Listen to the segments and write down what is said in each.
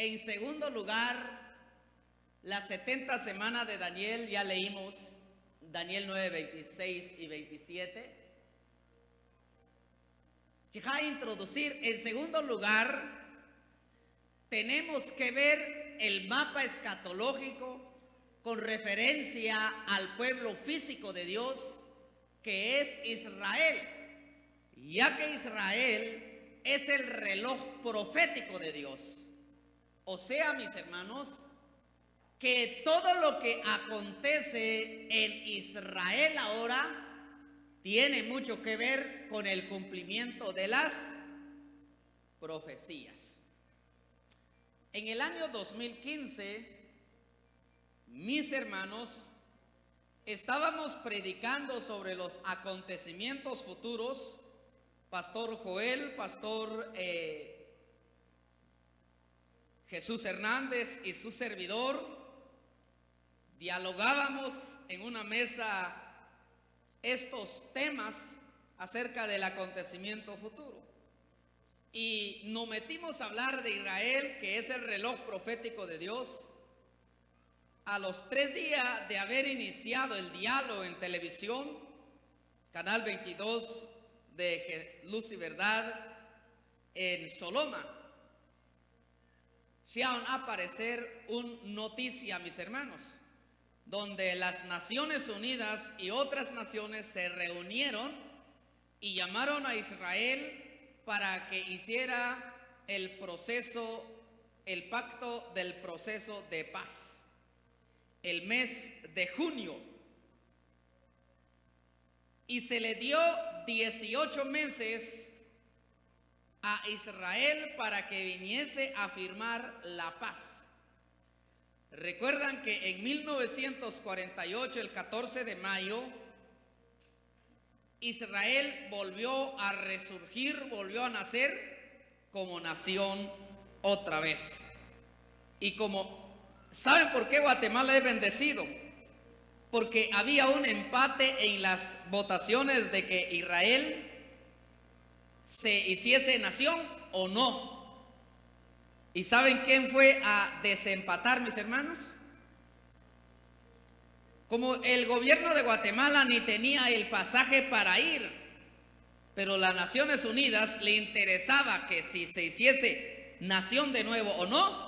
En segundo lugar, las 70 semanas de Daniel, ya leímos Daniel 9, 26 y 27. Voy a introducir, en segundo lugar, tenemos que ver el mapa escatológico con referencia al pueblo físico de Dios, que es Israel, ya que Israel es el reloj profético de Dios. O sea, mis hermanos, que todo lo que acontece en Israel ahora tiene mucho que ver con el cumplimiento de las profecías. En el año 2015, mis hermanos, estábamos predicando sobre los acontecimientos futuros. Pastor Joel, Pastor Jesús Hernández y su servidor dialogábamos en una mesa estos temas acerca del acontecimiento futuro. Y nos metimos a hablar de Israel, que es el reloj profético de Dios. A los 3 días de haber iniciado el diálogo en televisión, Canal 22 de Luz y Verdad en Soloma, llegaron a aparecer una noticia, mis hermanos, donde las Naciones Unidas y otras naciones se reunieron y llamaron a Israel para que hiciera el proceso, el pacto del proceso de paz, el mes de junio. Y se le dio 18 meses a Israel para que viniese a firmar la paz. Recuerdan que en 1948, el 14 de mayo, Israel volvió a resurgir, volvió a nacer como nación otra vez. Y ¿saben por qué Guatemala es bendecido? Porque había un empate en las votaciones de que Israel se hiciese nación o no. ¿Y saben quién fue a desempatar, mis hermanos? Como el gobierno de Guatemala ni tenía el pasaje para ir, pero las Naciones Unidas le interesaba que si se hiciese nación de nuevo o no,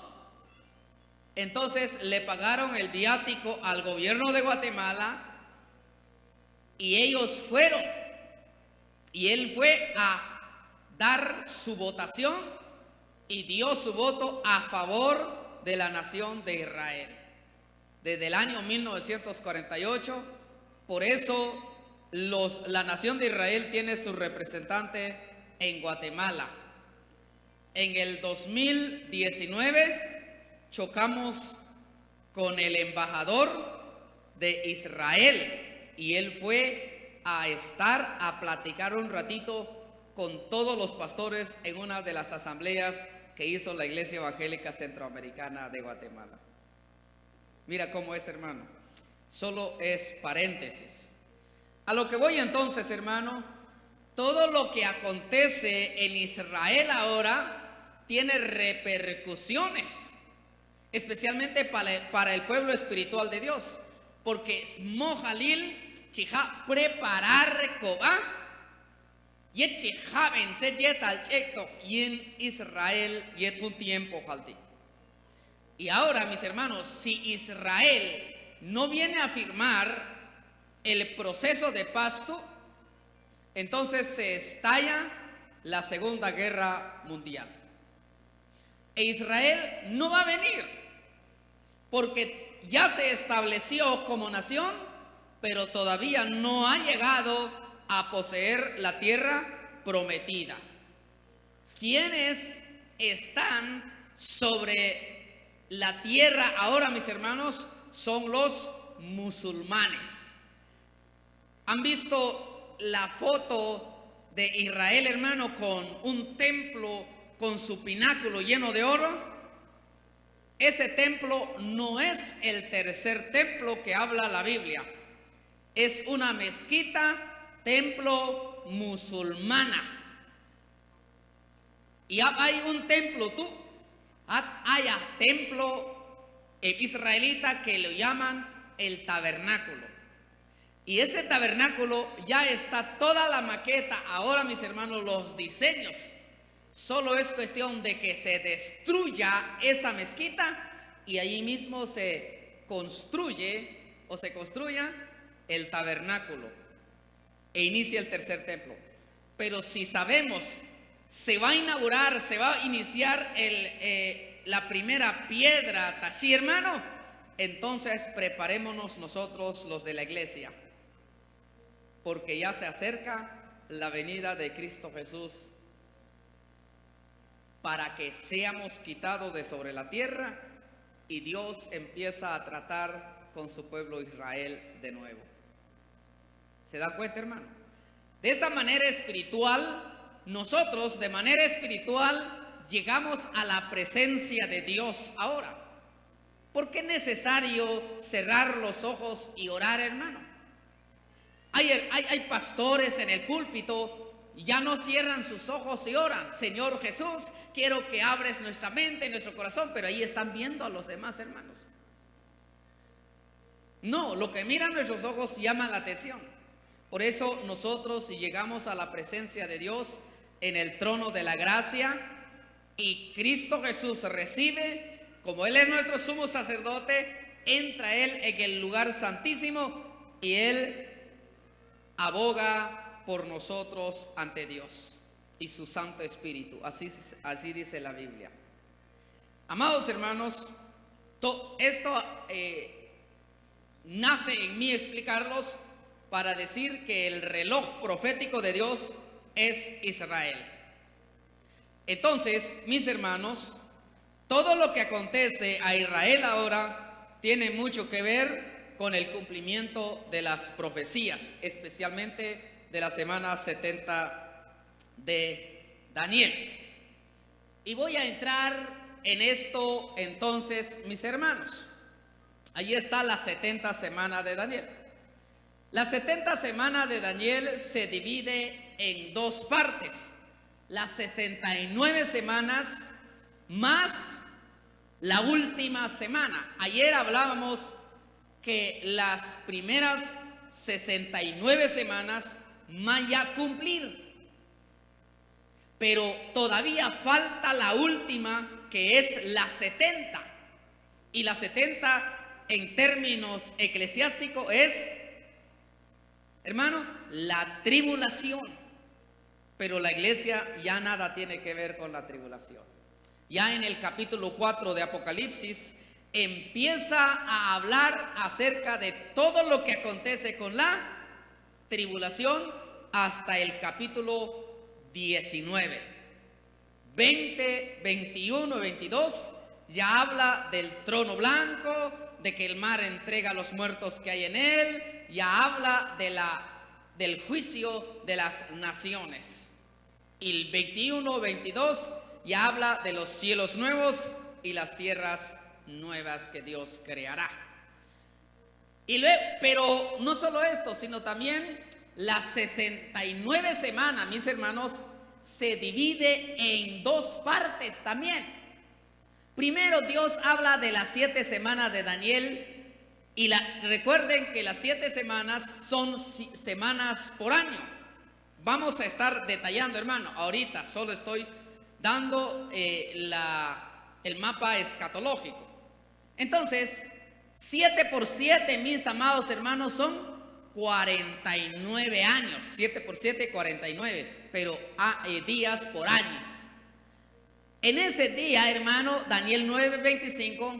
entonces le pagaron el viático al gobierno de Guatemala y ellos fueron. Y él fue a dar su votación y dio su voto a favor de la nación de Israel. Desde el año 1948, por eso la nación de Israel tiene su representante en Guatemala. En el 2019 chocamos con el embajador de Israel y él fue a platicar un ratito con todos los pastores en una de las asambleas que hizo la Iglesia Evangélica Centroamericana de Guatemala. Mira cómo es, hermano. Solo es paréntesis. A lo que voy entonces, hermano, todo lo que acontece en Israel ahora tiene repercusiones, especialmente para el pueblo espiritual de Dios, porque Mojalil chija preparar Cobá y chija vencer yetal checto y en Israel yet un tiempo jaldi. Y ahora, mis hermanos, si Israel no viene a firmar el proceso de paz, entonces se estalla la Segunda Guerra Mundial. E Israel no va a venir, porque ya se estableció como nación, pero todavía no ha llegado a poseer la tierra prometida. ¿Quiénes están sobre la tierra ahora, mis hermanos? Son los musulmanes. ¿Han visto la foto de Israel, hermano, con un templo con su pináculo lleno de oro? Ese templo no es el tercer templo que habla la Biblia. Es una mezquita, templo musulmana. Y hay un templo haya templo israelita que lo llaman el tabernáculo. Y este tabernáculo ya está toda la maqueta. Ahora, mis hermanos, los diseños. Solo es cuestión de que se destruya esa mezquita y allí mismo se construya el tabernáculo e inicia el tercer templo. Pero si sabemos, se va a inaugurar, se va a iniciar la primera piedra Tashí, hermano, entonces preparémonos nosotros los de la iglesia, porque ya se acerca la venida de Cristo Jesús para que seamos quitados de sobre la tierra y Dios empieza a tratar con su pueblo Israel de nuevo. ¿Se da cuenta, hermano? De esta manera espiritual, nosotros de manera espiritual llegamos a la presencia de Dios ahora. ¿Por qué es necesario cerrar los ojos y orar, hermano? Hay pastores en el púlpito, ya no cierran sus ojos y oran: Señor Jesús, quiero que abres nuestra mente y nuestro corazón, pero ahí están viendo a los demás hermanos. No, lo que miran nuestros ojos llama la atención. Por eso nosotros, si llegamos a la presencia de Dios en el trono de la gracia y Cristo Jesús recibe, como Él es nuestro sumo sacerdote, entra Él en el lugar santísimo y Él aboga por nosotros ante Dios y su Santo Espíritu. Así dice la Biblia. Amados hermanos, esto nace en mí explicarlos para decir que el reloj profético de Dios es Israel. Entonces, mis hermanos, todo lo que acontece a Israel ahora tiene mucho que ver con el cumplimiento de las profecías, especialmente de la semana 70 de Daniel. Y voy a entrar en esto entonces, mis hermanos. Allí está la 70 semana de Daniel. La 70 semana de Daniel se divide en dos partes: las 69 semanas más la última semana. Ayer hablábamos que las primeras 69 semanas van ya a cumplir, pero todavía falta la última, que es la 70. Y la 70 en términos eclesiásticos es, hermano, la tribulación. Pero la iglesia ya nada tiene que ver con la tribulación. Ya en el capítulo 4 de Apocalipsis empieza a hablar acerca de todo lo que acontece con la tribulación hasta el capítulo 19. 20, 21, 22 ya habla del trono blanco, de que el mar entrega a los muertos que hay en él, ya habla del juicio de las naciones. Y el 21, 22 ya habla de los cielos nuevos y las tierras nuevas que Dios creará. Y luego, pero no solo esto, sino también las 69 semanas, mis hermanos, se divide en dos partes también. Primero, Dios habla de las 7 semanas de Daniel. Y recuerden que las 7 semanas son semanas por año. Vamos a estar detallando, hermano. Ahorita solo estoy dando el mapa escatológico. Entonces, 7 por 7, mis amados hermanos, son 49 años. 7 por 7, 49. Pero días por años. En ese día, hermano, Daniel 9:25,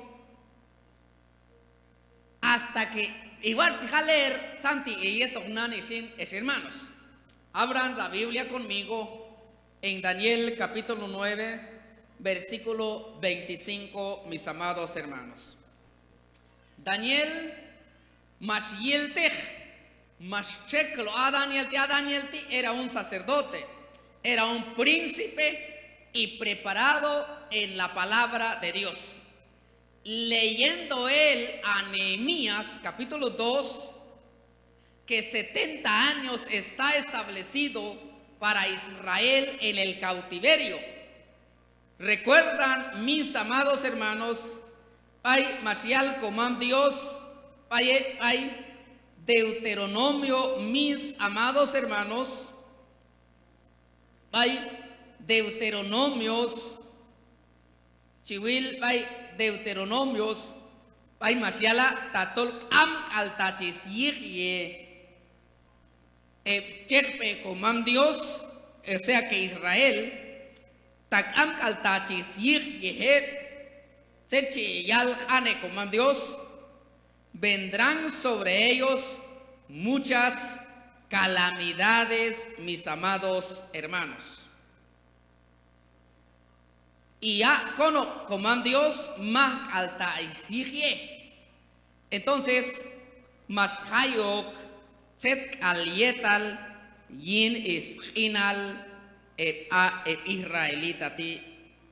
hasta que, igual, leer, Santi, y estos hermanos, abran la Biblia conmigo en Daniel capítulo 9, versículo 25, mis amados hermanos. Daniel, Mashieltech, Mashcheklo, a Daniel era un sacerdote, era un príncipe y preparado en la palabra de Dios. Leyendo él a Nehemías capítulo 2, que 70 años está establecido para Israel en el cautiverio. Recuerdan, mis amados hermanos, hay Mashiach, comam Dios, hay Deuteronomio, mis amados hermanos, hay Deuteronomios, Chihuil, hay Deuteronomios, hay Mashiach, Tatol, Am altachis yihye, Cherpe, comam Dios, o sea que Israel, Takam altachis yihye, Sechi yal jane, comam Dios, vendrán sobre ellos muchas calamidades, mis amados hermanos. Y ya coman Dios más alta exige. Entonces, más hayok, set alietal, yin ishinal, a israelita ti,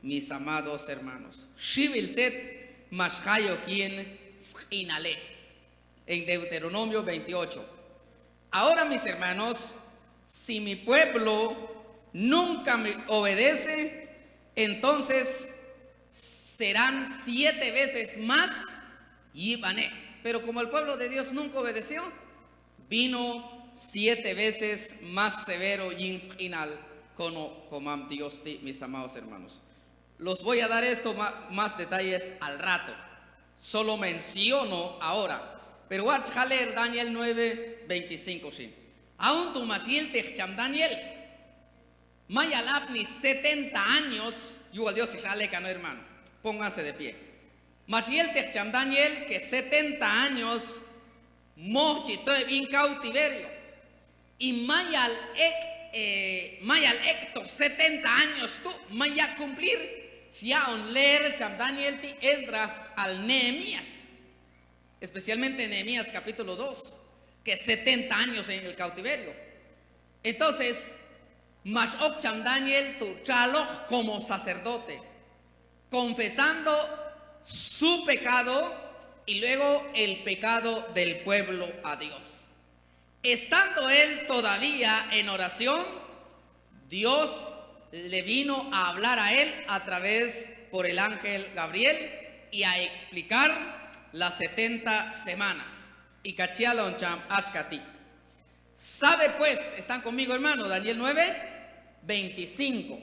mis amados hermanos. Shivil set, más hayok yin inale. En Deuteronomio 28. Ahora, mis hermanos, si mi pueblo nunca me obedece, entonces serán 7 veces más yibané. Pero como el pueblo de Dios nunca obedeció, vino 7 veces más severo yinal como Dios, mis amados hermanos. Los voy a dar esto más detalles al rato. Solo menciono ahora. Pero watch leer Daniel 9:25 sí. Aún tu Mashiel techam Daniel. Mayalapni 70 años. Yugal Dios y no, hermano. Pónganse de pie. Mashiel techam Daniel que 70 años mochi en cautiverio. Y Mayal Héctor 70 años tú Maya cumplir. Ya on leer cham Daniel ti Esdras al Nehemías. Especialmente en Nehemías capítulo 2, que 70 años en el cautiverio. Entonces, Mashok Cham Daniel Turchalo como sacerdote, confesando su pecado y luego el pecado del pueblo a Dios. Estando él todavía en oración, Dios le vino a hablar a él a través por el ángel Gabriel y a explicar las 70 semanas. Y cachialon cham ashkati. Sabe pues, están conmigo hermano, Daniel 9:25.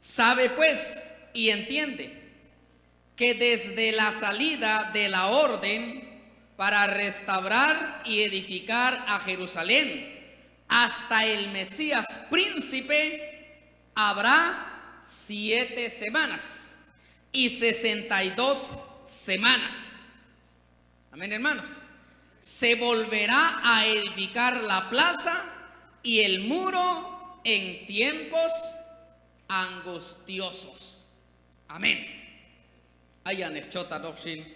Sabe pues y entiende que desde la salida de la orden para restaurar y edificar a Jerusalén hasta el Mesías príncipe habrá 7 semanas y 62 semanas. Amén, hermanos. Se volverá a edificar la plaza y el muro en tiempos angustiosos. Amén. Hayan echota dokshin,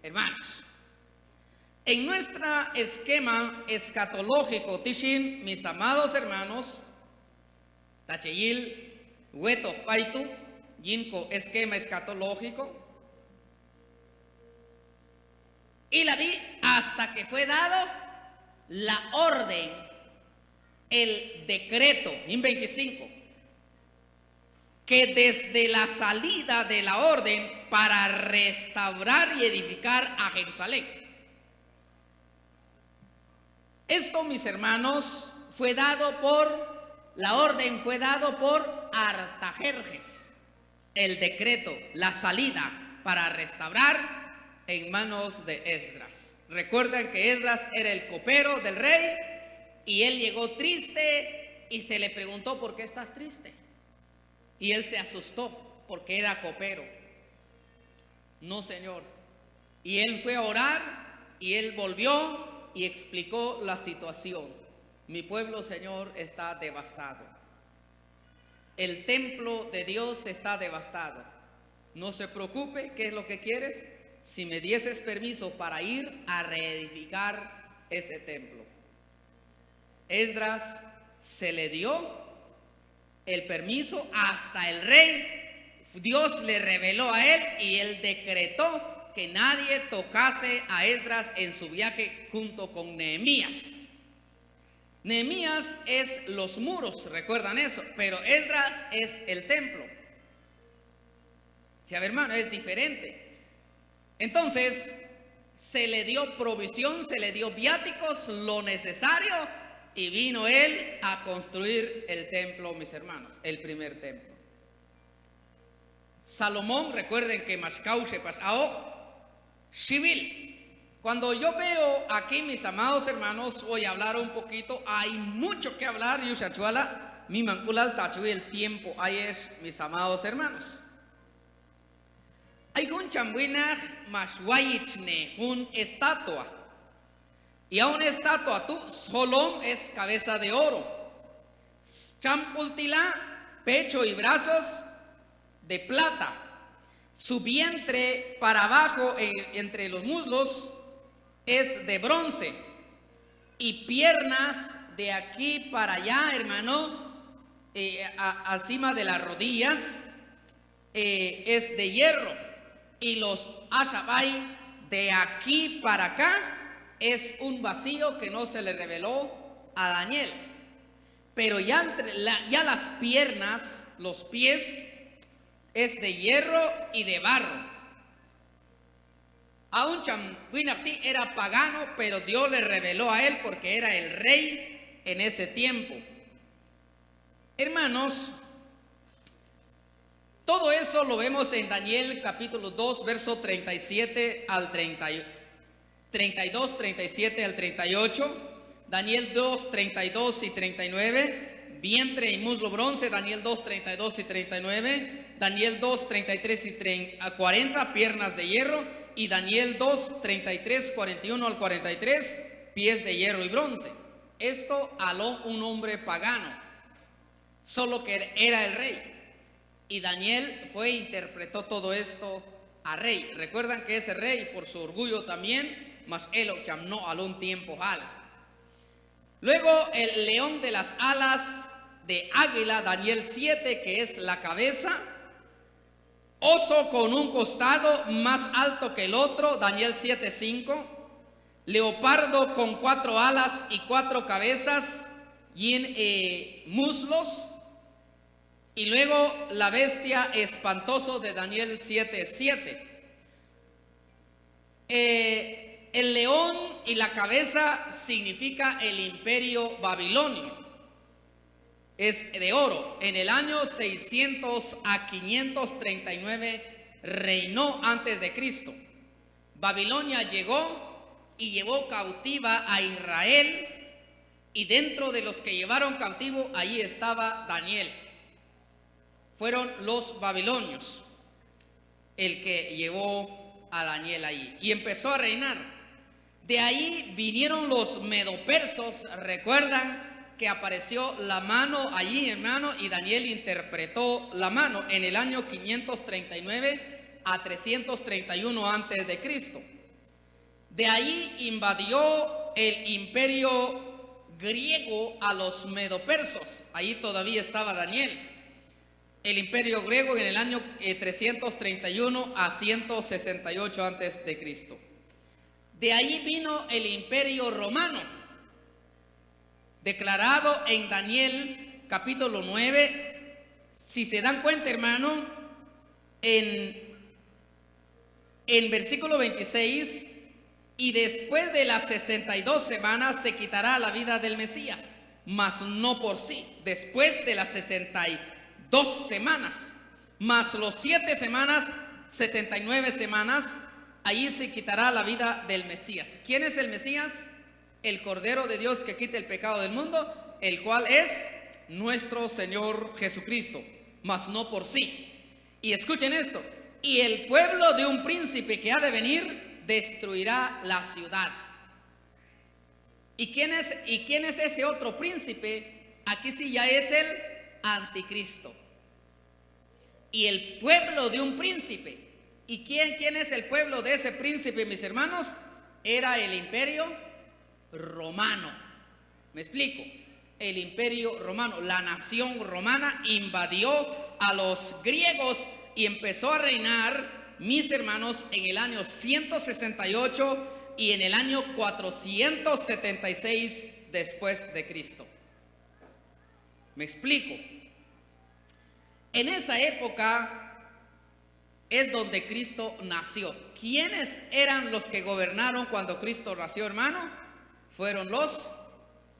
hermanos. En nuestro esquema escatológico, tishin, mis amados hermanos, tacheyil, hueto, paitu, yinko, esquema escatológico. Y la vi hasta que fue dado la orden, el decreto, en 25, que desde la salida de la orden para restaurar y edificar a Jerusalén. Esto, mis hermanos, fue dado por, la orden fue dado por Artajerjes, el decreto, la salida para restaurar en manos de Esdras. Recuerdan que Esdras era el copero del rey y él llegó triste y se le preguntó: ¿por qué estás triste? Y él se asustó porque era copero. No, señor. Y él fue a orar y él volvió y explicó la situación. Mi pueblo, Señor, está devastado. El templo de Dios está devastado. No se preocupe, ¿qué es lo que quieres? Si me dieses permiso para ir a reedificar ese templo. Esdras se le dio el permiso hasta el rey. Dios le reveló a él y él decretó que nadie tocase a Esdras en su viaje junto con Nehemías. Nehemías es los muros, recuerdan eso, pero Esdras es el templo. Ya, hermano, es diferente. Entonces, se le dio provisión, se le dio viáticos, lo necesario, y vino él a construir el templo, mis hermanos, el primer templo. Salomón, recuerden que Mashkaushe Pashaoj, Shivil. Cuando yo veo aquí, mis amados hermanos, voy a hablar un poquito, hay mucho que hablar, Yushachuala, mi manculal tachu, el tiempo, ahí es, mis amados hermanos. Hay un chambuinaj mashwayichne, un estatua. Y a una estatua, tú, Solom es cabeza de oro. Champultila, pecho y brazos de plata. Su vientre para abajo, entre los muslos, es de bronce. Y piernas de aquí para allá, hermano, encima de las rodillas, es de hierro. Y los ashabai de aquí para acá es un vacío que no se le reveló a Daniel. Pero ya, ya las piernas, los pies, es de hierro y de barro. Aún Chamwinarti era pagano, pero Dios le reveló a él porque era el rey en ese tiempo. Hermanos, todo eso lo vemos en Daniel capítulo 2, verso 37 al 32, 37 al 38. Daniel 2, 32 y 39. Vientre y muslo bronce, Daniel 2, 32 y 39. Daniel 2, 33 y 40, piernas de hierro. Y Daniel 2, 33, 41 al 43, pies de hierro y bronce. Esto habló un hombre pagano, solo que era el rey. Y Daniel fue e interpretó todo esto a rey. Recuerdan que ese rey, por su orgullo también, mas él no algún tiempo hal. Luego el león de las alas de águila, Daniel 7, que es la cabeza. Oso con un costado más alto que el otro, Daniel 7:5. Leopardo con 4 alas y 4 cabezas y en muslos. Y luego la bestia espantoso de Daniel 7:7. El león y la cabeza significa el imperio babilonio. Es de oro. En el año 600 a 539 reinó antes de Cristo. Babilonia llegó y llevó cautiva a Israel, y dentro de los que llevaron cautivo, ahí estaba Daniel. Fueron los babilonios el que llevó a Daniel ahí y empezó a reinar. De ahí vinieron los medopersos. Recuerdan que apareció la mano allí, hermano, y Daniel interpretó la mano en el año 539 a 331 antes de Cristo. De ahí invadió el imperio griego a los medopersos. Ahí todavía estaba Daniel. El imperio griego en el año 331 a 168 antes de Cristo. De ahí vino el imperio romano, declarado en Daniel capítulo 9. Si se dan cuenta, hermano, en versículo 26, y después de las 62 semanas se quitará la vida del Mesías, mas no por sí. Después de las 62 semanas, más los 7 semanas, 69 semanas, allí se quitará la vida del Mesías. ¿Quién es el Mesías? El Cordero de Dios que quita el pecado del mundo, el cual es nuestro Señor Jesucristo, mas no por sí. Y escuchen esto: y el pueblo de un príncipe que ha de venir destruirá la ciudad. ¿Y quién es ese otro príncipe? Aquí sí ya es el anticristo. Y el pueblo de un príncipe. ¿Y quién es el pueblo de ese príncipe, mis hermanos? Era el imperio romano. ¿Me explico? El imperio romano, la nación romana invadió a los griegos y empezó a reinar, mis hermanos, en el año 168 y en el año 476 después de Cristo. ¿Me explico? En esa época es donde Cristo nació. ¿Quiénes eran los que gobernaron cuando Cristo nació, hermano? Fueron los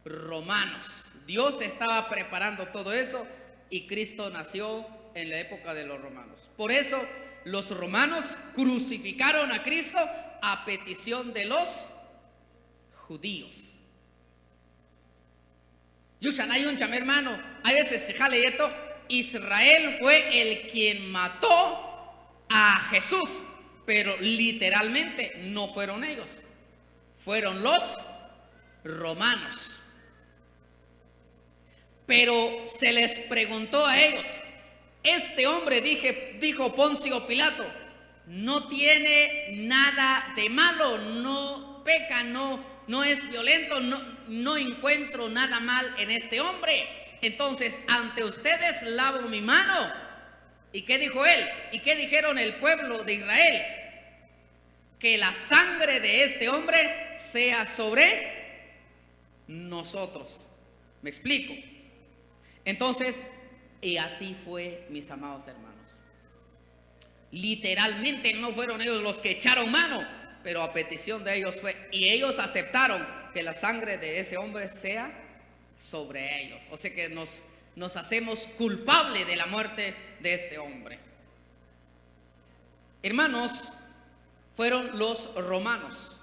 romanos. Dios estaba preparando todo eso y Cristo nació en la época de los romanos. Por eso los romanos crucificaron a Cristo a petición de los judíos. Yushanayun chame, hermano, hay veces Israel fue el quien mató a Jesús, pero literalmente no fueron ellos, fueron los romanos. Pero se les preguntó a ellos, este hombre, dijo Poncio Pilato, no tiene nada de malo, no peca, no es violento, no encuentro nada mal en este hombre. Entonces, ante ustedes lavo mi mano. ¿Y qué dijo él? ¿Y qué dijeron el pueblo de Israel? Que la sangre de este hombre sea sobre nosotros. ¿Me explico? Entonces, y así fue, mis amados hermanos. Literalmente no fueron ellos los que echaron mano, pero a petición de ellos fue, y ellos aceptaron que la sangre de ese hombre sea sobre ellos. O sea que nos hacemos culpables de la muerte de este hombre. Hermanos, fueron los romanos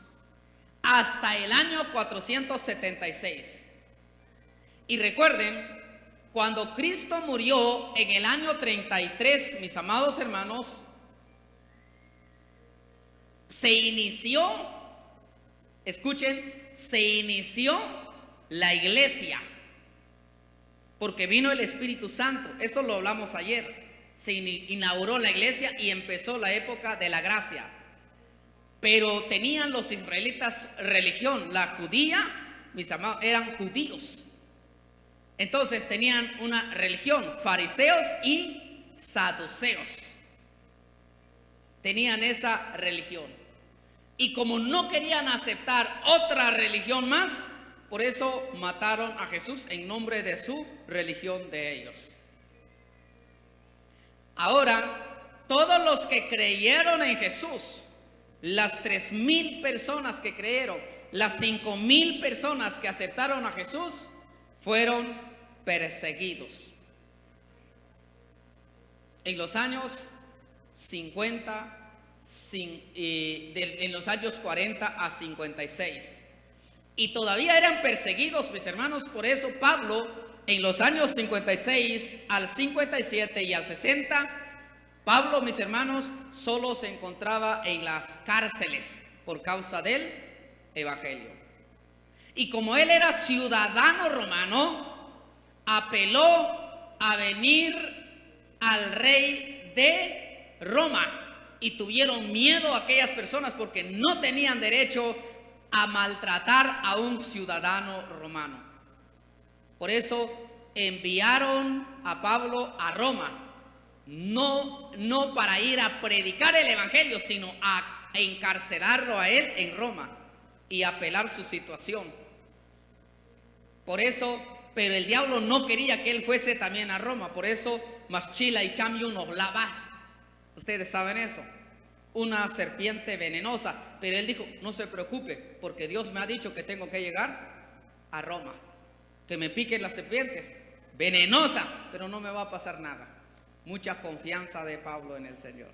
hasta el año 476. Y recuerden, cuando Cristo murió en el año 33, mis amados hermanos, se inició, escuchen, se inició la iglesia, porque vino el Espíritu Santo. Eso lo hablamos ayer. Se inauguró la iglesia y empezó la época de la gracia. Pero tenían los israelitas religión. La judía, mis amados, eran judíos. Entonces tenían una religión, fariseos y saduceos. Tenían esa religión. Y como no querían aceptar otra religión más, por eso mataron a Jesús en nombre de su religión de ellos. Ahora, todos los que creyeron en Jesús, las 3,000 personas que creyeron, las 5,000 personas que aceptaron a Jesús, fueron perseguidos. En los años 50, en los años 40 a 56. Y todavía eran perseguidos, mis hermanos. Por eso Pablo, en los años 56 al 57 y al 60, Pablo, mis hermanos, solo se encontraba en las cárceles por causa del evangelio. Y como él era ciudadano romano, apeló a venir al rey de Roma. Y tuvieron miedo a aquellas personas porque no tenían derecho a maltratar a un ciudadano romano. Por eso enviaron a Pablo a Roma, no para ir a predicar el evangelio, sino a encarcelarlo a él en Roma y apelar su situación. Por eso, pero el diablo no quería que él fuese también a Roma. Por eso Maschila y Chamyu nos lava. Ustedes saben eso, una serpiente venenosa. Pero él dijo, no se preocupe, porque Dios me ha dicho que tengo que llegar a Roma, que me piquen las serpientes, venenosa, pero no me va a pasar nada. Mucha confianza de Pablo en el Señor.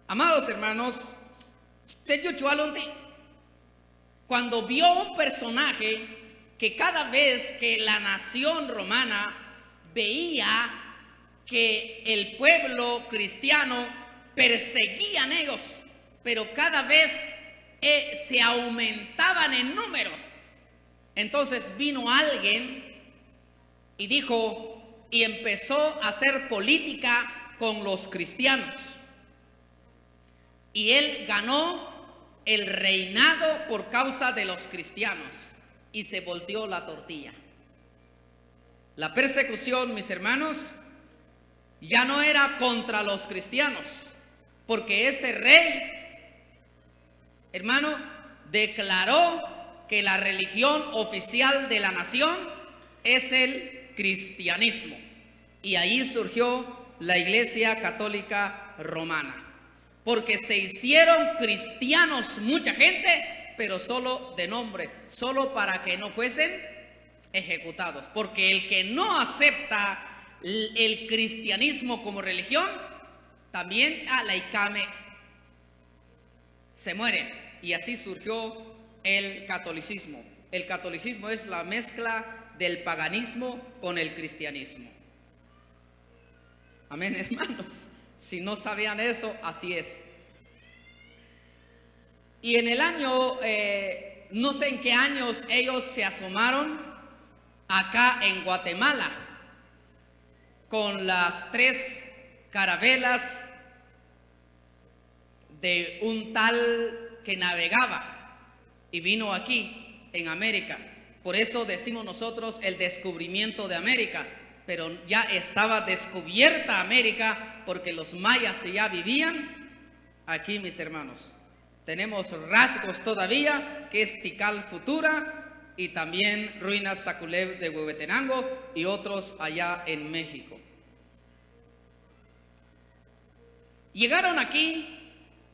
Amados hermanos, cuando vio un personaje que cada vez que la nación romana veía que el pueblo cristiano perseguían ellos, pero cada vez se aumentaban en número, entonces vino alguien y dijo, y empezó a hacer política con los cristianos, y él ganó el reinado por causa de los cristianos y se volteó la tortilla. La persecución, mis hermanos, ya no era contra los cristianos, porque este rey, hermano, declaró que la religión oficial de la nación es el cristianismo. Y ahí surgió la Iglesia Católica Romana. porque se hicieron cristianos mucha gente, pero solo de nombre, solo para que no fuesen ejecutados. Porque el que no acepta el cristianismo como religión, también se muere. Y así surgió el catolicismo. El catolicismo es la mezcla del paganismo con el cristianismo. Amén, hermanos. Si no sabían eso, así es. Y en el año, no sé en qué años, ellos se asomaron acá en Guatemala con las 3 carabelas de un tal que navegaba y vino aquí en América. Por eso decimos nosotros el descubrimiento de América, pero ya estaba descubierta América porque los mayas ya vivían aquí, mis hermanos. Tenemos rasgos todavía, que es Tikal Futura, y también ruinas Saculev de Huehuetenango y otros allá en México. Llegaron aquí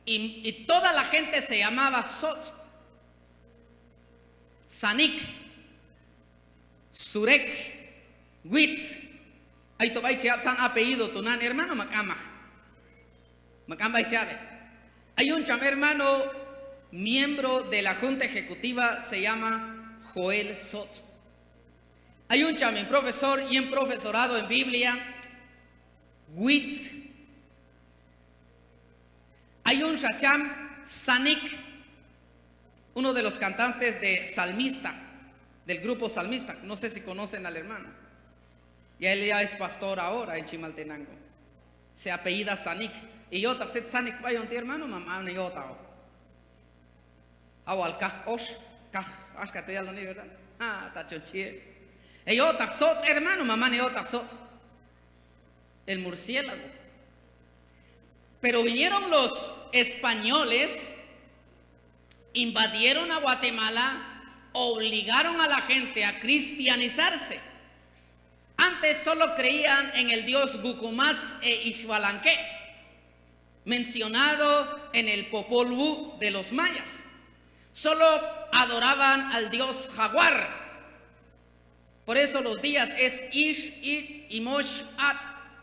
y toda la gente se llamaba Sot, Sanik, Surek, Witz. Ahí tobay tan apellido tunan, hermano Macamaj. Macambay Chávez. Hay un hermano, miembro de la Junta Ejecutiva, se llama Joel Sot. Hay un chamín profesor y un profesorado en Biblia, Witz. Hay un Shacham Sanik, uno de los cantantes de Salmista, del grupo Salmista. No sé si conocen al hermano. Y él ya es pastor ahora en Chimaltenango. Se apellida Sanik. Y yo también Sanik vaya un hermano, mamá ni yo tao. Awal Kosh, que ya lo ni verdad. Tachochie. Y yo taxot hermano, mamá ni yo taxot. El murciélago. Pero vinieron los españoles, invadieron a Guatemala, obligaron a la gente a cristianizarse. Antes solo creían en el dios Gucumatz e Ixbalanque, mencionado en el Popol Vuh de los mayas. Solo adoraban al dios Jaguar. Por eso los días es Ish, It, Imosh, At,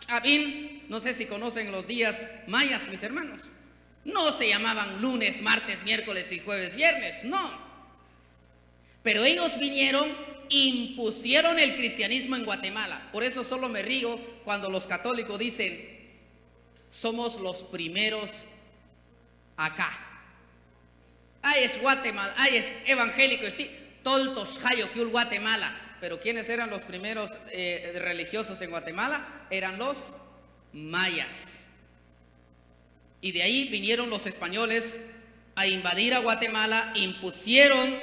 Abin. No sé si conocen los días mayas, mis hermanos. No se llamaban lunes, martes, miércoles y jueves, viernes, no. Pero ellos vinieron, impusieron el cristianismo en Guatemala. Por eso solo me río cuando los católicos dicen, somos los primeros acá. Ay, es Guatemala, ay, es evangélico, toltos jayo que Guatemala. Pero ¿quiénes eran los primeros religiosos en Guatemala? Eran los mayas. Y de ahí vinieron los españoles a invadir a Guatemala, impusieron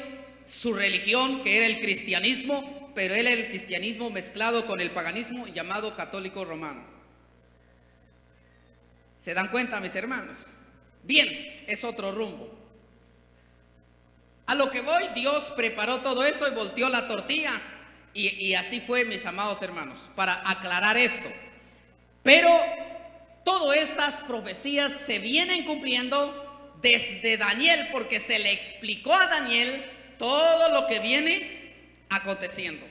su religión, que era el cristianismo, pero era el cristianismo mezclado con el paganismo llamado católico romano. ¿Se dan cuenta, mis hermanos? Bien, es otro rumbo. A lo que voy, Dios preparó todo esto y volteó la tortilla. Y así fue, mis amados hermanos, para aclarar esto. Pero todas estas profecías se vienen cumpliendo desde Daniel, porque se le explicó a Daniel todo lo que viene aconteciendo.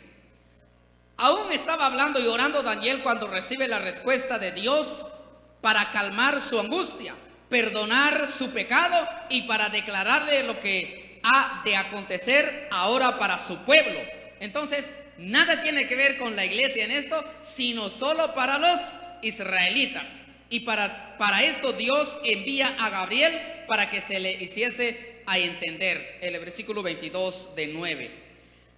Aún estaba hablando y orando Daniel cuando recibe la respuesta de Dios para calmar su angustia, perdonar su pecado y para declararle lo que ha de acontecer ahora para su pueblo. Entonces, nada tiene que ver con la iglesia en esto, sino solo para los israelitas. Y para esto Dios envía a Gabriel para que se le hiciese a entender. El versículo 22 de 9.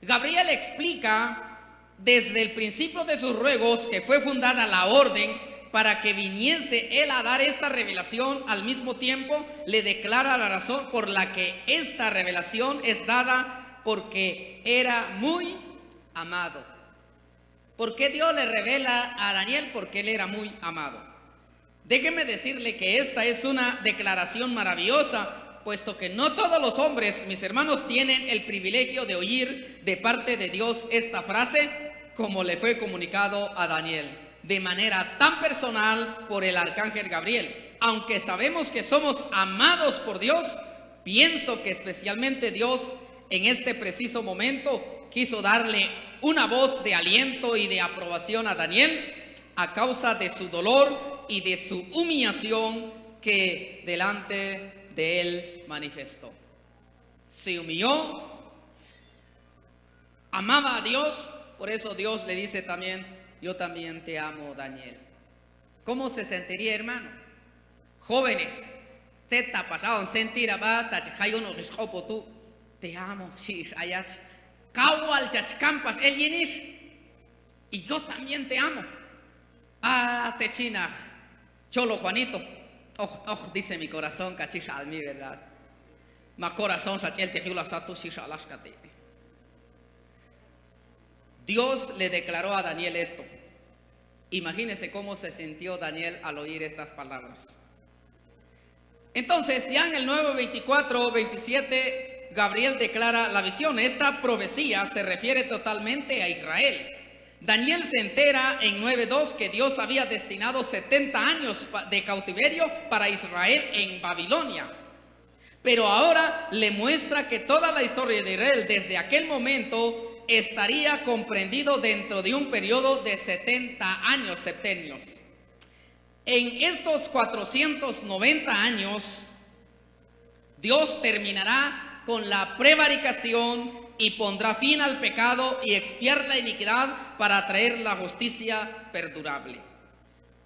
Gabriel explica desde el principio de sus ruegos que fue fundada la orden para que viniese él a dar esta revelación. Al mismo tiempo le declara la razón por la que esta revelación es dada, porque era muy amado. ¿Por qué Dios le revela a Daniel? Porque él era muy amado. Déjeme decirle que esta es una declaración maravillosa, puesto que no todos los hombres, mis hermanos, tienen el privilegio de oír de parte de Dios esta frase como le fue comunicado a Daniel, de manera tan personal por el arcángel Gabriel. aunque sabemos que somos amados por Dios, pienso que especialmente Dios en este preciso momento quiso darle una voz de aliento y de aprobación a Daniel a causa de su dolor y de su humillación que delante de él manifestó. Se humilló, amaba a Dios, por eso Dios le dice también: yo también te amo, Daniel. ¿Cómo se sentiría, hermano? Jóvenes, te pasado sentir te amo, y yo también te amo. Techina, cholo Juanito, dice mi corazón, cachija al mi verdad. Ma corazón, sachel te la satu shishalashkate. Dios le declaró a Daniel esto. Imagínese cómo se sintió Daniel al oír estas palabras. Entonces, ya en el 9:24-27, Gabriel declara la visión. Esta profecía se refiere totalmente a Israel. Daniel se entera en 9:2 que Dios había destinado 70 años de cautiverio para Israel en Babilonia. Pero ahora le muestra que toda la historia de Israel desde aquel momento estaría comprendido dentro de un periodo de 70 años, septenios. En estos 490 años, Dios terminará con la prevaricación y pondrá fin al pecado y expiar la iniquidad para traer la justicia perdurable.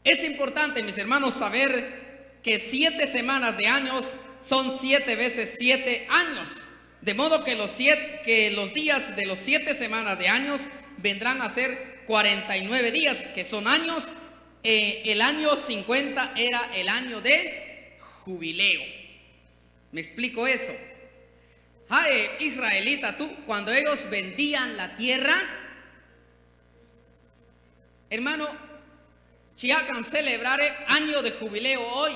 Es importante, mis hermanos, saber que 7 semanas de años son 7 veces 7 años. De modo que los días de los 7 semanas de años vendrán a ser 49 días, que son años. El año 50 era el año de jubileo. ¿Me explico eso? Israelita, tú, cuando ellos vendían la tierra, hermano, chiacan celebrar año de jubileo hoy.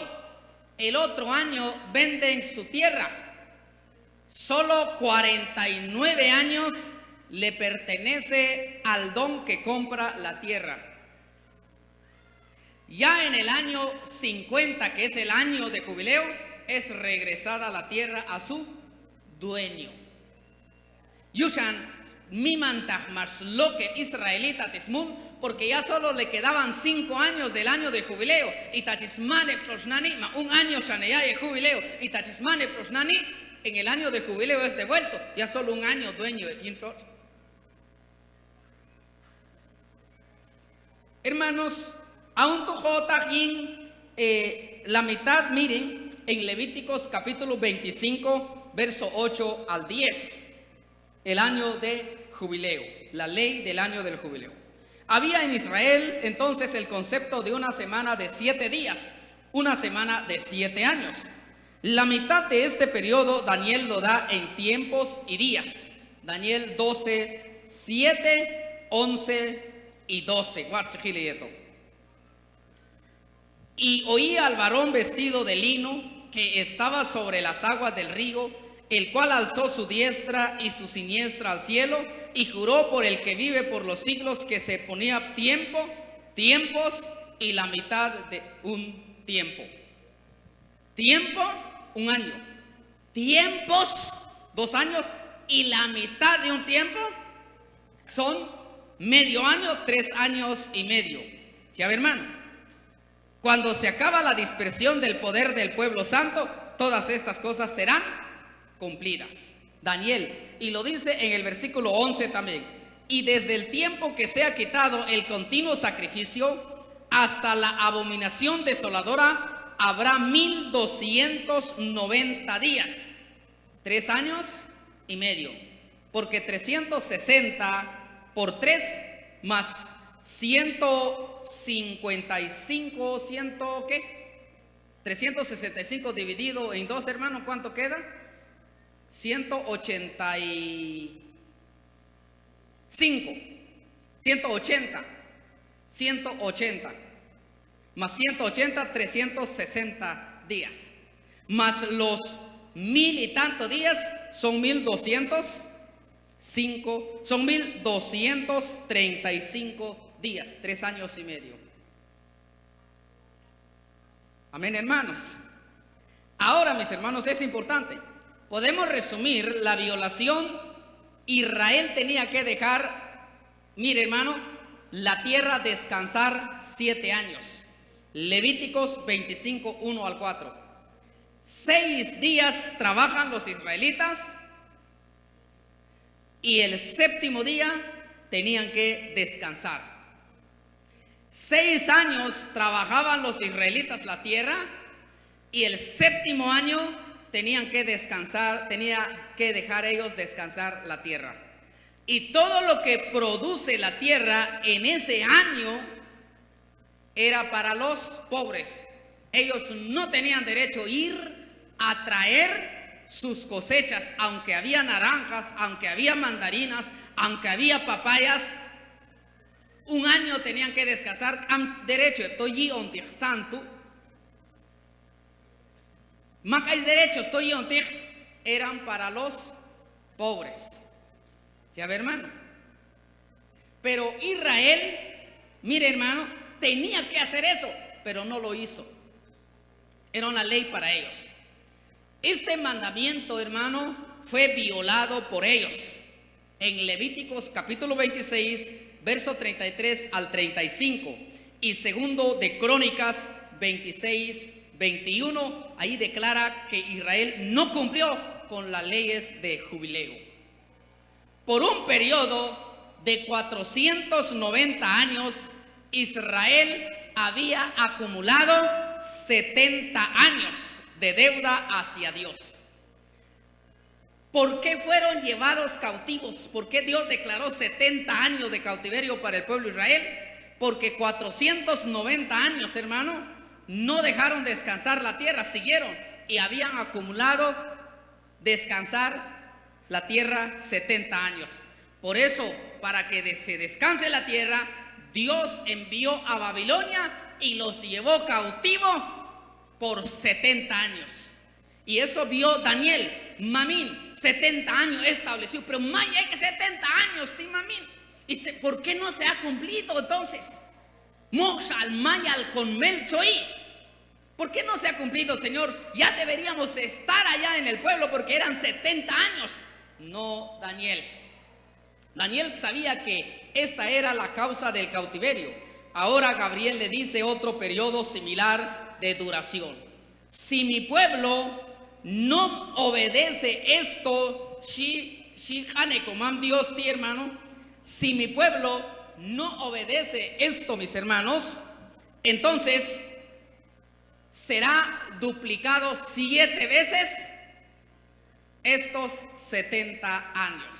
El otro año venden su tierra. Solo 49 años le pertenece al don que compra la tierra. Ya en el año 50, que es el año de jubileo, es regresada la tierra a su dueño. Yushan mimantaj más lo que israelita tismun, porque ya solo le quedaban 5 años del año de jubileo. Y tachismane prosnani, un año shaneya de jubileo. Y tachismane prosnani, en el año de jubileo es devuelto. Ya solo un año dueño. Hermanos, aún tujotajin la mitad, miren, en Levíticos capítulo 25, verso 8 al 10, el año de jubileo, la ley del año del jubileo. Había en Israel entonces el concepto de una semana de 7 días, una semana de 7 años. La mitad de este periodo Daniel lo da en tiempos y días. Daniel 12, 7, 11 y 12. Y oía al varón vestido de lino que estaba sobre las aguas del río, el cual alzó su diestra y su siniestra al cielo y juró por el que vive por los siglos que se ponía tiempos y la mitad de un tiempo. Tiempo, un año. Tiempos, 2 años, y la mitad de un tiempo son medio año, 3 años y medio. Ya ve, hermano, cuando se acaba la dispersión del poder del pueblo santo, todas estas cosas serán cumplidas. Daniel, y lo dice en el versículo 11 también: y desde el tiempo que se ha quitado el continuo sacrificio hasta la abominación desoladora habrá 1290 días, 3 años y medio, porque 360 por 3 más 155, ¿qué? 365 dividido en 2, hermano, ¿cuánto queda? 180 más 180, 360 días, más los 1000 y tantos días son 1205, son 1235 días, 3 años y medio. Amén, hermanos. Ahora, mis hermanos, es importante. Podemos resumir la violación. Israel tenía que dejar, mire hermano, la tierra descansar 7 años. Levíticos 25, 1 al 4. 6 días trabajan los israelitas y el 7º día tenían que descansar. 6 años trabajaban los israelitas la tierra y el 7º año tenían que descansar, tenía que dejar ellos descansar la tierra. Y todo lo que produce la tierra en ese año era para los pobres. Ellos no tenían derecho a ir a traer sus cosechas, aunque había naranjas, aunque había mandarinas, aunque había papayas. Un año tenían que descansar. Derecho, estoy santo. Macais derechos, eran para los pobres. ¿Ya ve, hermano? Pero Israel, mire hermano, tenía que hacer eso, pero no lo hizo. Era una ley para ellos. Este mandamiento, hermano, fue violado por ellos. En Levíticos capítulo 26, verso 33 al 35. Y segundo de Crónicas 26, 21, ahí declara que Israel no cumplió con las leyes de jubileo. Por un periodo de 490 años, Israel había acumulado 70 años de deuda hacia Dios. ¿Por qué fueron llevados cautivos? ¿Por qué Dios declaró 70 años de cautiverio para el pueblo de Israel? Porque 490 años, hermano, no dejaron descansar la tierra, siguieron y habían acumulado descansar la tierra 70 años. Por eso, para que se descanse la tierra, Dios envió a Babilonia y los llevó cautivo por 70 años. Y eso vio Daniel, mamín, 70 años estableció, pero maya que 70 años, ti mamín. ¿Y por qué no se ha cumplido entonces? Moxal mayal con melchoí. ¿Por qué no se ha cumplido, Señor? Ya deberíamos estar allá en el pueblo porque eran 70 años. No, Daniel. Daniel sabía que esta era la causa del cautiverio. Ahora Gabriel le dice otro periodo similar de duración. Si mi pueblo no obedece esto, Dios, ti hermano, si mi pueblo no obedece esto, mis hermanos, entonces será duplicado 7 veces estos 70 años.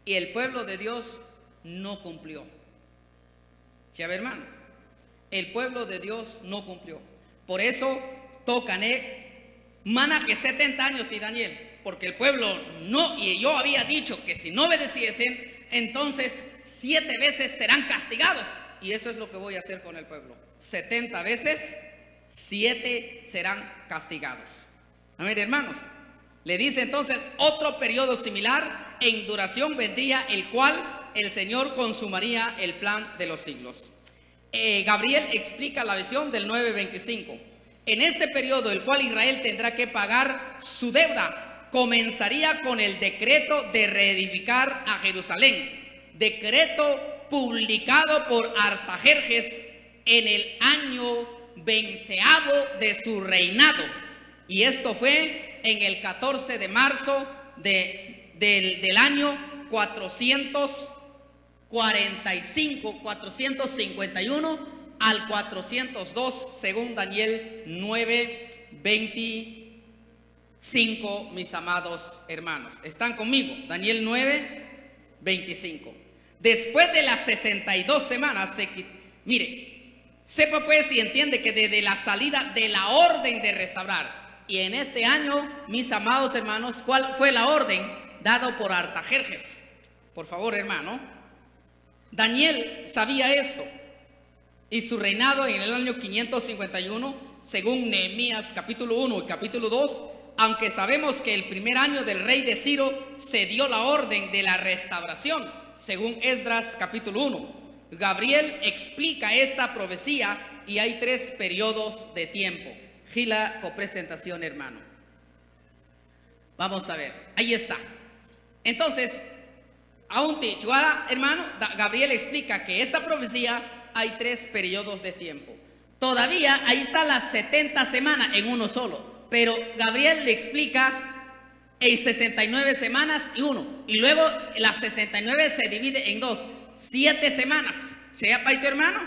Y el pueblo de Dios no cumplió. ¿Ya ve, hermano? El pueblo de Dios no cumplió. Por eso tocan mana que 70 años de Daniel, porque el pueblo no, y yo había dicho que si no obedeciesen, entonces 7 veces serán castigados. Y eso es lo que voy a hacer con el pueblo. 70 veces 7 serán castigados. A ver, hermanos, le dice entonces otro periodo similar en duración vendría, el cual el Señor consumaría el plan de los siglos. Gabriel explica la visión del 9:25. En este periodo, el cual Israel tendrá que pagar su deuda, comenzaría con el decreto de reedificar a Jerusalén, decreto publicado por Artajerjes en el año 20º de su reinado, y esto fue en el 14 de marzo del año 451 al 402, según Daniel 9:25, mis amados hermanos. ¿Están conmigo? Daniel 9:25. Después de las 62 semanas, mire, sepa pues y entiende que desde la salida de la orden de restaurar, y en este año, mis amados hermanos, ¿cuál fue la orden dado por Artajerjes? Por favor, hermano. Daniel sabía esto, y su reinado en el año 551, según Nehemías capítulo 1 y capítulo 2, aunque sabemos que el primer año del rey de Ciro se dio la orden de la restauración, según Esdras capítulo 1. Gabriel explica esta profecía y hay 3 periodos de tiempo. Gila copresentación, hermano. Vamos a ver, ahí está. Entonces, aún Tichuara, hermano, Gabriel explica que esta profecía hay 3 periodos de tiempo. Todavía ahí está las 70 semanas en uno solo, pero Gabriel le explica en 69 semanas y uno, y luego las 69 se divide en 2, 7 semanas. ¿Se llama tu hermano?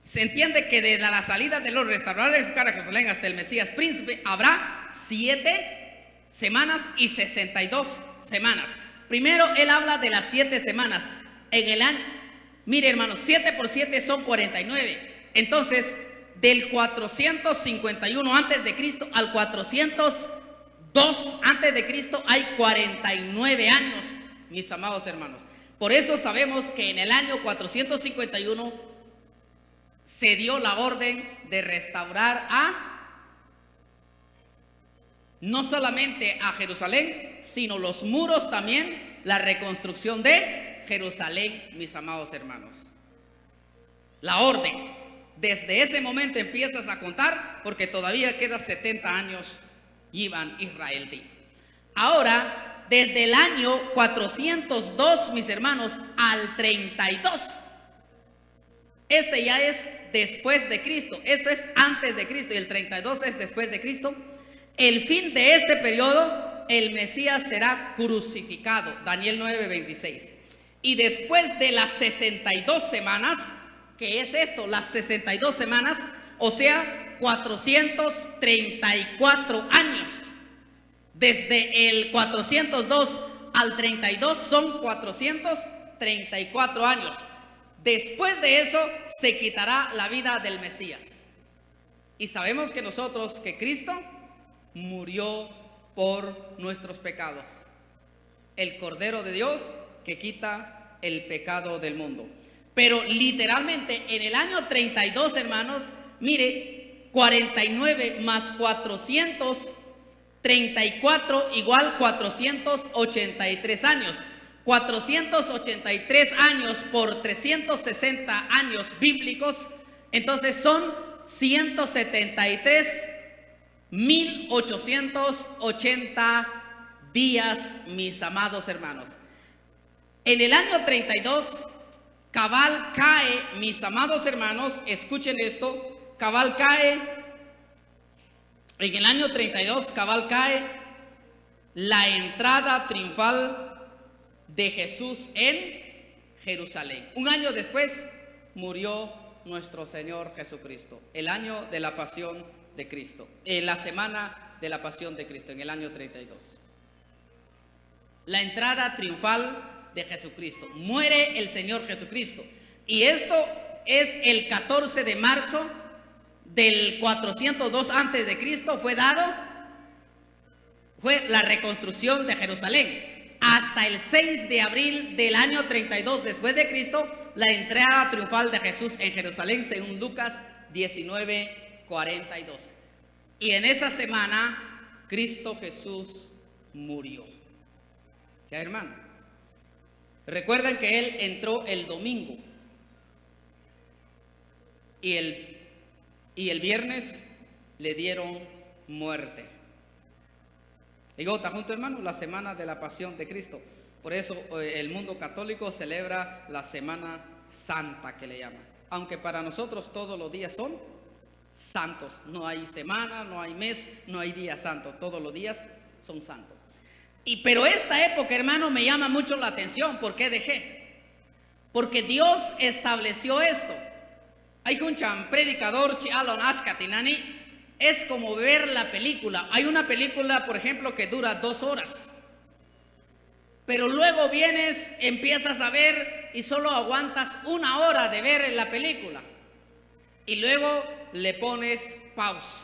Se entiende que desde la salida de los restauradores de Jerusalén hasta el Mesías príncipe habrá 7 semanas y 62 semanas. Primero él habla de las 7 semanas en el año. Mire, hermanos, 7 por 7 son 49. Entonces, del 451 antes de Cristo al 402 antes de Cristo hay 49 años, mis amados hermanos. Por eso sabemos que en el año 451 se dio la orden de restaurar no solamente a Jerusalén, sino los muros también, la reconstrucción de Jerusalén, mis amados hermanos. La orden. Desde ese momento empiezas a contar, porque todavía queda 70 años iban Israel. Ahora, desde el año 402, mis hermanos, al 32. Este ya es después de Cristo. Esto es antes de Cristo y el 32 es después de Cristo. El fin de este periodo, el Mesías será crucificado. Daniel 9:26. Y después de las 62 semanas, ¿qué es esto? Las 62 semanas, o sea, 434 años. Desde el 402 al 32 son 434 años. Después de eso se quitará la vida del Mesías. Y sabemos que nosotros, que Cristo murió por nuestros pecados. El Cordero de Dios que quita el pecado del mundo. Pero literalmente en el año 32, hermanos, mire, 49 más 434 igual 483 años. 483 años por 360 años bíblicos, entonces son 173.880 días, mis amados hermanos. En el año 32, cabal cae, mis amados hermanos, escuchen esto, cabal cae, en el año 32, cabal cae la entrada triunfal de Jesús en Jerusalén. Un año después murió nuestro Señor Jesucristo, el año de la pasión de Cristo, en la semana de la pasión de Cristo, en el año 32. La entrada triunfal de Jesucristo. Muere el Señor Jesucristo. Y esto es el 14 de marzo del 402 antes de Cristo. Fue la reconstrucción de Jerusalén. Hasta el 6 de abril del año 32 después de Cristo, la entrada triunfal de Jesús en Jerusalén, según Lucas 19:42. Y en esa semana, Cristo Jesús murió. Ya, hermano, recuerden que Él entró el domingo y el viernes le dieron muerte. Digo, ¿está junto, hermano? La semana de la pasión de Cristo. Por eso el mundo católico celebra la Semana Santa, que le llaman. Aunque para nosotros todos los días son santos. No hay semana, no hay mes, no hay día santo. Todos los días son santos. Pero esta época, hermano, me llama mucho la atención. ¿Por qué dejé? Porque Dios estableció esto. Hay un predicador, Chialon Ashkatinani. Es como ver la película. Hay una película, por ejemplo, que dura 2 horas. Pero luego vienes, empiezas a ver y solo aguantas 1 hora de ver la película. Y luego le pones pause.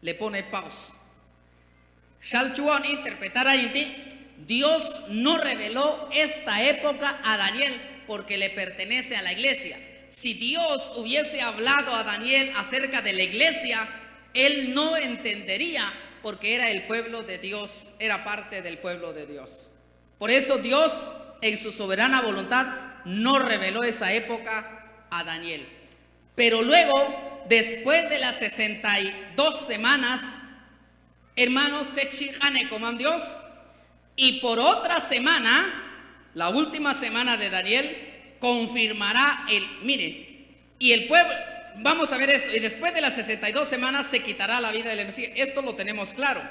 Le pones pause. Shalchuan interpretará en ti. Dios no reveló esta época a Daniel porque le pertenece a la iglesia. Si Dios hubiese hablado a Daniel acerca de la iglesia, él no entendería, porque era el pueblo de Dios, era parte del pueblo de Dios. Por eso Dios, en su soberana voluntad, no reveló esa época a Daniel. Pero luego, después de las 62 semanas, hermanos, se chicane como Dios. Y por otra semana, la última semana de Daniel, confirmará miren, y el pueblo, vamos a ver esto, y después de las 62 semanas se quitará la vida del Mesías. Esto lo tenemos claro,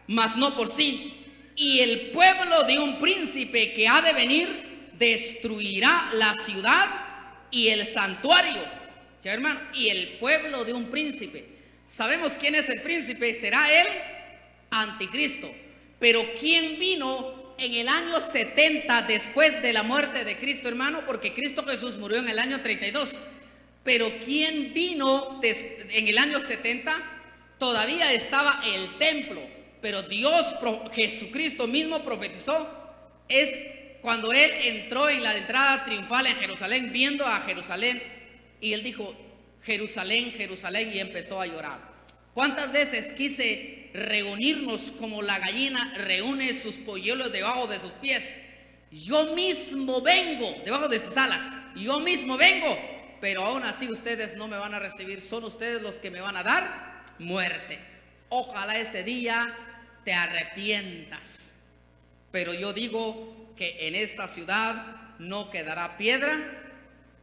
mas no por sí. Y el pueblo de un príncipe que ha de venir destruirá la ciudad y el santuario. ¿Ya, hermano? Y el pueblo de un príncipe. ¿Sabemos quién es el príncipe? Será el anticristo. Pero ¿quién vino en el año 70 después de la muerte de Cristo, hermano? Porque Cristo Jesús murió en el año 32. Pero ¿quién vino en el año 70? Todavía estaba el templo. Pero Dios, Jesucristo mismo profetizó. Es cuando Él entró en la entrada triunfal en Jerusalén, viendo a Jerusalén. Y Él dijo, Jerusalén, Jerusalén, y empezó a llorar. ¿Cuántas veces quise reunirnos como la gallina reúne sus polluelos debajo de sus pies? Yo mismo vengo, debajo de sus alas, yo mismo vengo, pero aún así ustedes no me van a recibir, son ustedes los que me van a dar muerte. Ojalá ese día te arrepientas. Pero yo digo que en esta ciudad no quedará piedra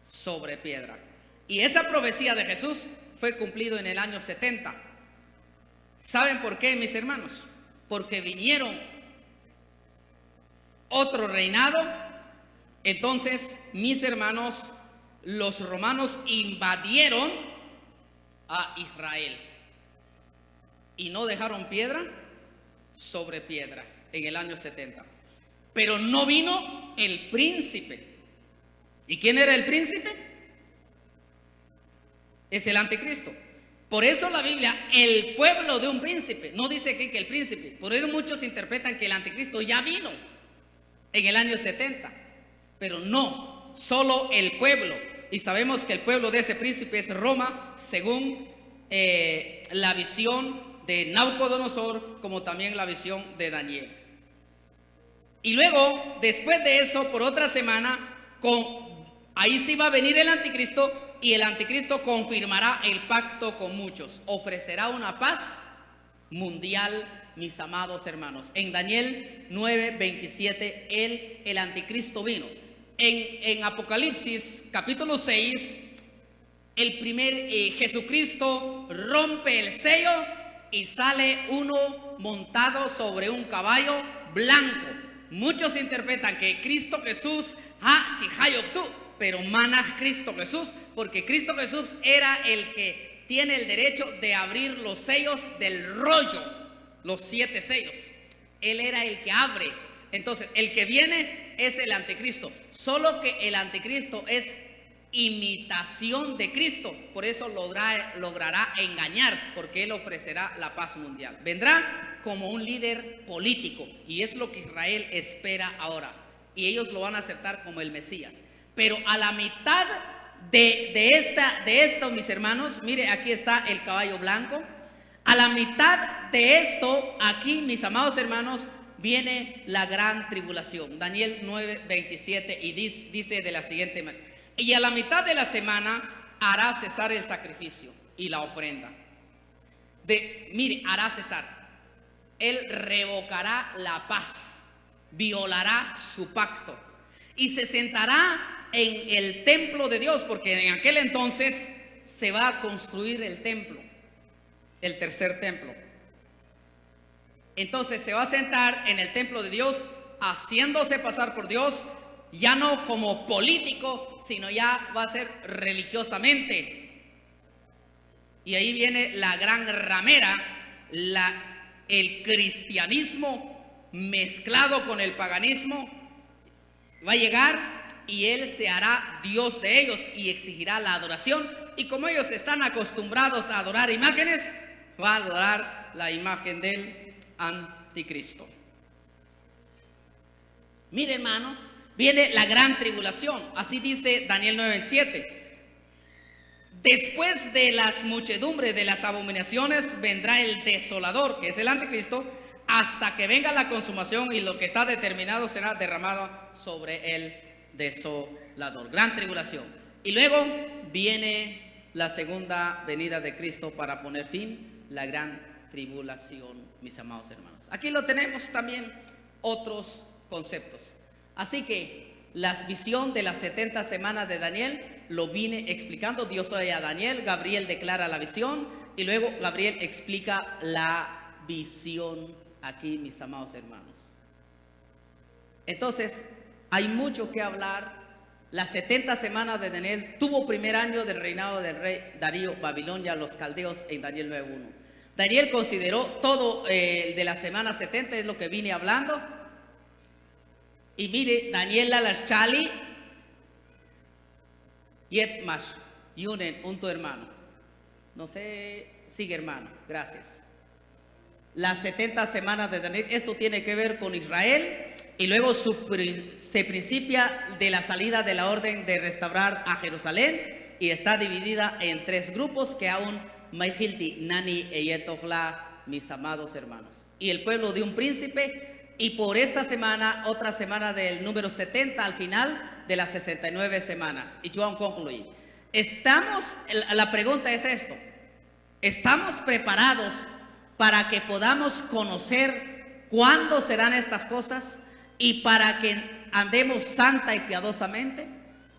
sobre piedra. Y esa profecía de Jesús fue cumplido en el año 70. ¿Saben por qué, mis hermanos? Porque vinieron otro reinado. Entonces, mis hermanos, los romanos invadieron a Israel y no dejaron piedra sobre piedra en el año 70. Pero no vino el príncipe. ¿Y quién era el príncipe? Es el anticristo. Por eso la Biblia, el pueblo de un príncipe, no dice aquí que el príncipe. Por eso muchos interpretan que el anticristo ya vino en el año 70. Pero no, solo el pueblo. Y sabemos que el pueblo de ese príncipe es Roma, según la visión de Nabucodonosor, como también la visión de Daniel. Y luego, después de eso, por otra semana, ahí sí va a venir el anticristo. Y el anticristo confirmará el pacto con muchos. Ofrecerá una paz mundial, mis amados hermanos. En Daniel 9:27, el anticristo vino. En Apocalipsis capítulo 6, Jesucristo rompe el sello y sale uno montado sobre un caballo blanco. Muchos interpretan que Cristo Jesús pero mana Cristo Jesús, porque Cristo Jesús era el que tiene el derecho de abrir los sellos del rollo, los 7 sellos. Él era el que abre. Entonces, el que viene es el anticristo, solo que el anticristo es imitación de Cristo, por eso logrará engañar, porque él ofrecerá la paz mundial. Vendrá como un líder político, y es lo que Israel espera ahora, y ellos lo van a aceptar como el Mesías. Pero a la mitad de esto, mis hermanos, mire, aquí está el caballo blanco. A la mitad de esto, aquí, mis amados hermanos, viene la gran tribulación. Daniel 9:27, y dice de la siguiente manera: y a la mitad de la semana hará cesar el sacrificio y la ofrenda. Mire, hará cesar. Él revocará la paz, violará su pacto y se sentará en el templo de Dios, porque en aquel entonces se va a construir el templo, el tercer templo. Entonces se va a sentar en el templo de Dios, haciéndose pasar por Dios, ya no como político, sino ya va a ser religiosamente. Y ahí viene la gran ramera, el cristianismo mezclado con el paganismo. Va a llegar y él se hará Dios de ellos y exigirá la adoración. Y como ellos están acostumbrados a adorar imágenes, va a adorar la imagen del anticristo. Mire, hermano, viene la gran tribulación. Así dice Daniel 9:7. Después de las muchedumbres de las abominaciones vendrá el desolador, que es el anticristo, hasta que venga la consumación, y lo que está determinado será derramado sobre el desolador. Gran tribulación. Y luego viene la segunda venida de Cristo para poner fin a la gran tribulación, mis amados hermanos. Aquí lo tenemos también otros conceptos. Así que la visión de las 70 semanas de Daniel lo vine explicando. Dios oye a Daniel, Gabriel declara la visión y luego Gabriel explica la visión aquí, mis amados hermanos. Entonces, hay mucho que hablar. Las 70 semanas de Daniel tuvo primer año del reinado del rey Darío, Babilonia, los caldeos, en Daniel 9:1. Daniel consideró todo de la semana 70, es lo que vine hablando. Y mire, Daniel Chali, Yetmash, Yunen, un tu hermano. No sé, sigue hermano, gracias. Las 70 semanas de Daniel, esto tiene que ver con Israel. Y luego se principia de la salida de la orden de restaurar a Jerusalén y está dividida en 3 grupos que aún Maihilti, Nani e Yetohla, mis amados hermanos. Y el pueblo de un príncipe, y por esta semana, otra semana del número 70 al final de las 69 semanas. Y yo aún concluí. La pregunta es esto: ¿estamos preparados para que podamos conocer cuándo serán estas cosas? Y para que andemos santa y piadosamente,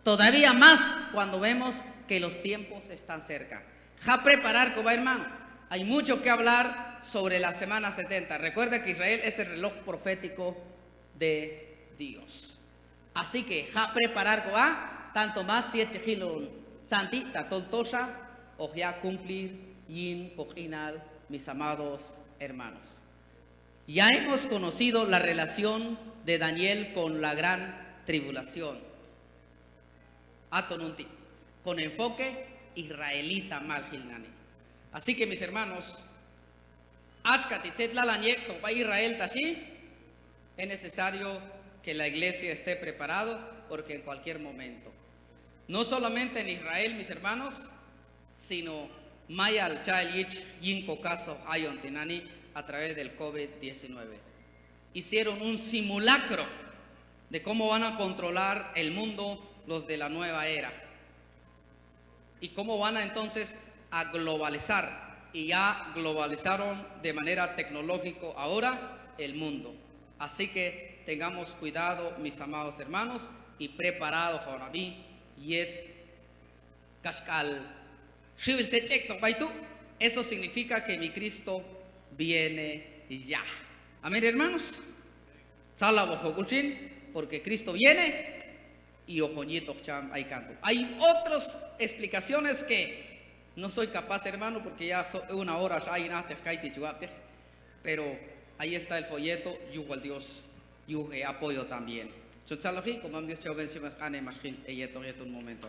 todavía más cuando vemos que los tiempos están cerca. Ja preparar, como hermano. Hay mucho que hablar sobre la semana 70. Recuerda que Israel es el reloj profético de Dios. Así que ja preparar, tanto más si echejilon santi tatoltosha o ya cumplir yin cojinal, mis amados hermanos. Ya hemos conocido la relación de Daniel con la gran tribulación, Atonunti, con enfoque israelita malgilnani. Así que mis hermanos, Israel es necesario que la iglesia esté preparado, porque en cualquier momento, no solamente en Israel, mis hermanos, sino Mayal Chaylich Yinko Caso Ayontinani a través del COVID-19. Hicieron un simulacro de cómo van a controlar el mundo los de la nueva era y cómo van a entonces a globalizar, y ya globalizaron de manera tecnológica ahora el mundo. Así que tengamos cuidado, mis amados hermanos, y preparados ahora mí yet kashkal shibil chechek tokbaitu. Eso significa que mi Cristo viene ya. Amén, hermanos. Porque Cristo viene y ojoñito cham hay canto. Hay otras explicaciones que no soy capaz, hermano, porque ya una hora pero ahí está el folleto. Yo al Dios, yo apoyo también. Como Dios te bendiga, un momento.